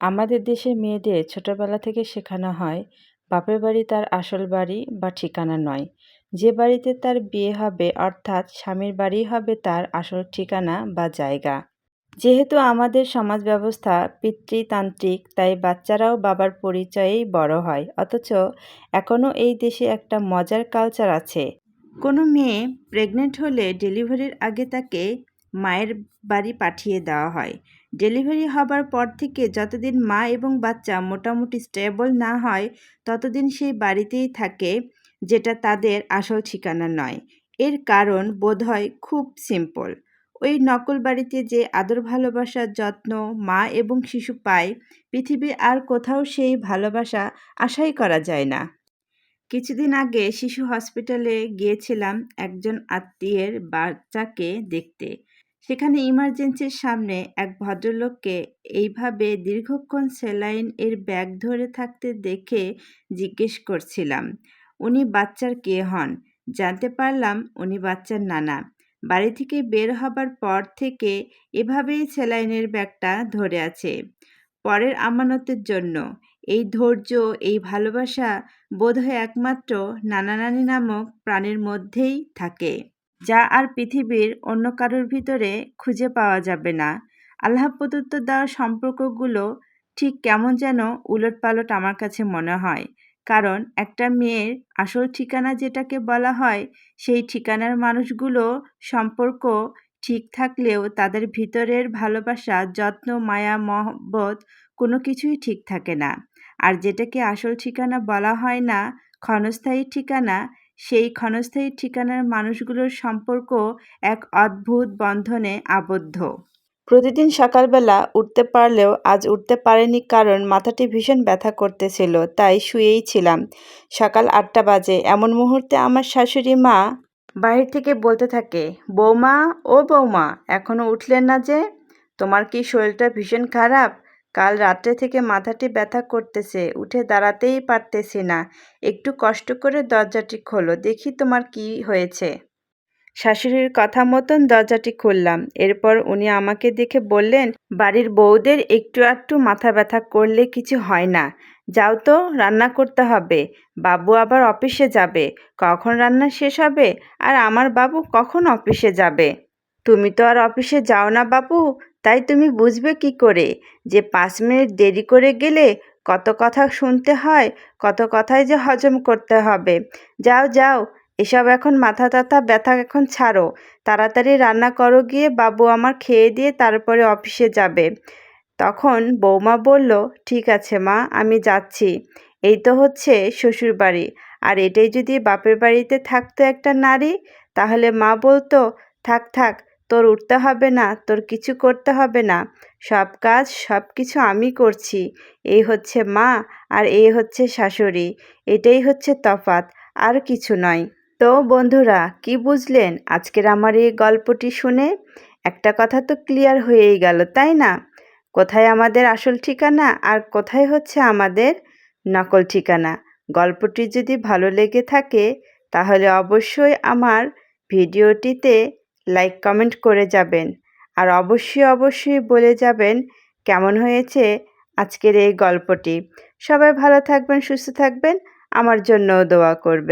আমাদের দেশের মেয়েদের ছোটবেলা থেকে শেখানো হয় বাপের বাড়ি তার আসল বাড়ি বা ঠিকানা নয়। যে বাড়িতে তার বিয়ে হবে অর্থাৎ স্বামীর বাড়ি হবে তার আসল ঠিকানা বা জায়গা। যেহেতু আমাদের সমাজ ব্যবস্থা পিতৃতান্ত্রিক, তাই বাচ্চারাও বাবার পরিচয়েই বড় হয়। অথচ এখনও এই দেশে একটা মজার কালচার আছে। কোনো মেয়ে প্রেগনেন্ট হলে ডেলিভারির আগে তাকে মায়ের বাড়ি পাঠিয়ে দেওয়া হয়। ডেলিভারি হবার পর থেকে যতদিন মা এবং বাচ্চা মোটামুটি স্টেবল না হয় ততদিন সেই বাড়িতেই থাকে, যেটা তাদের আসল ঠিকানা নয়। এর কারণ বোধহয় খুব সিম্পল। ওই নকল বাড়িতে যে আদর ভালোবাসার যত্ন মা এবং শিশু পায়, পৃথিবীর আর কোথাও সেই ভালোবাসা আশাই করা যায় না। কিছুদিন আগে শিশু হসপিটালে গিয়েছিলাম একজন আত্মীয়ের বাচ্চাকে দেখতে। সেখানে ইমার্জেন্সির সামনে এক ভদ্রলোককে এইভাবে দীর্ঘক্ষণ স্যালাইন এর ব্যাগ ধরে থাকতে দেখে জিজ্ঞেস করছিলাম, উনি বাচ্চার কে হন? জানতে পারলাম উনি বাচ্চার নানা। বাড়ি থেকে বের হবার পর থেকে এভাবেই স্যালাইনের ব্যাগটা ধরে আছে, পরের আমানতের জন্য। এই ধৈর্য, এই ভালোবাসা বোধহয় একমাত্র নানা নানি নামক প্রাণীর মধ্যেই থাকে, যা আর পৃথিবীর অন্য কারোর ভিতরে খুঁজে পাওয়া যাবে না। আল্লাহ প্রদত্ত দেওয়া সম্পর্কগুলো ঠিক কেমন যেন উলটপালট আমার কাছে মনে হয়। কারণ একটা মেয়ের আসল ঠিকানা যেটাকে বলা হয়, সেই ঠিকানার মানুষগুলো সম্পর্ক ঠিক থাকলেও তাদের ভিতরের ভালোবাসা, যত্ন, মায়া, মহব্বত কোনো কিছুই ঠিক থাকে না। আর যেটাকে আসল ঠিকানা বলা হয় না, ক্ষণস্থায়ী ঠিকানা, সেই ক্ষণস্থায়ী ঠিকানার মানুষগুলোর সম্পর্ক এক অদ্ভুত বন্ধনে আবদ্ধ। প্রতিদিন সকালবেলা উঠতে পারলেও আজ উঠতে পারিনি, কারণ মাথাটি ভীষণ ব্যথা করতেছিল, তাই শুয়েই ছিলাম। সকাল ৮টা বাজে। এমন মুহূর্তে আমার শাশুড়ি মা বাহির থেকে বলতে থাকে, বৌমা, ও বৌমা, এখনো উঠলেন না যে? তোমার কি শরীরটা ভীষণ খারাপ? কাল রাত্রে থেকে মাথাটি ব্যথা করতেছে, উঠে দাঁড়াতেই পারতেছি না। একটু কষ্ট করে দরজাটি খোলো, দেখি তোমার কি হয়েছে। শাশুড়ির কথা মতন দরজাটি খুললাম। এরপর উনি আমাকে দেখে বললেন, বাড়ির বউদের একটু আধটু মাথা ব্যথা করলে কিছু হয় না। যাও তো, রান্না করতে হবে। বাবু আবার অফিসে যাবে। কখন রান্না শেষ হবে? আর আমার বাবু কখন অফিসে যাবে? তুমি তো আর অফিসে যাও না বাবু, তাই তুমি বুঝবে কি করে যে 5 মিনিট দেরি করে গেলে কত কথা শুনতে হয়, কত কথাই যে হজম করতে হবে। যাও যাও, এসব এখন মাথা ব্যথা এখন ছাড়ো। তাড়াতাড়ি রান্না করো গিয়ে, বাবু আমার খেয়ে দিয়ে তারপরে অফিসে যাবে। তখন বৌমা বলল, ঠিক আছে মা, আমি যাচ্ছি। এই তো হচ্ছে শ্বশুরবাড়ি। আর এটাই যদি বাপের বাড়িতে থাকতো একটা নারী, তাহলে মা বলতো, থাক থাক, তোর উঠতে হবে না, তোর কিছু করতে হবে না, সব কাজ সব কিছু আমি করছি। এই হচ্ছে মা আর এই হচ্ছে শাশুড়ি, এটাই হচ্ছে তফাৎ, আর কিছু নয়। তো বন্ধুরা, কি বুঝলেন আজকের আমার এই গল্পটি শুনে? একটা কথা তো ক্লিয়ার হয়েই গেল, তাই না? কোথায় আমাদের আসল ঠিকানা আর কোথায় হচ্ছে আমাদের নকল ঠিকানা। গল্পটি যদি ভালো লেগে থাকে তাহলে অবশ্যই আমার ভিডিওটিতে লাইক কমেন্ট করে যাবেন। আর অবশ্যই বলে যাবেন কেমন হয়েছে আজকের এই গল্পটি। সবাই ভালো থাকবেন, সুস্থ থাকবেন, আমার জন্যও দোয়া করবেন।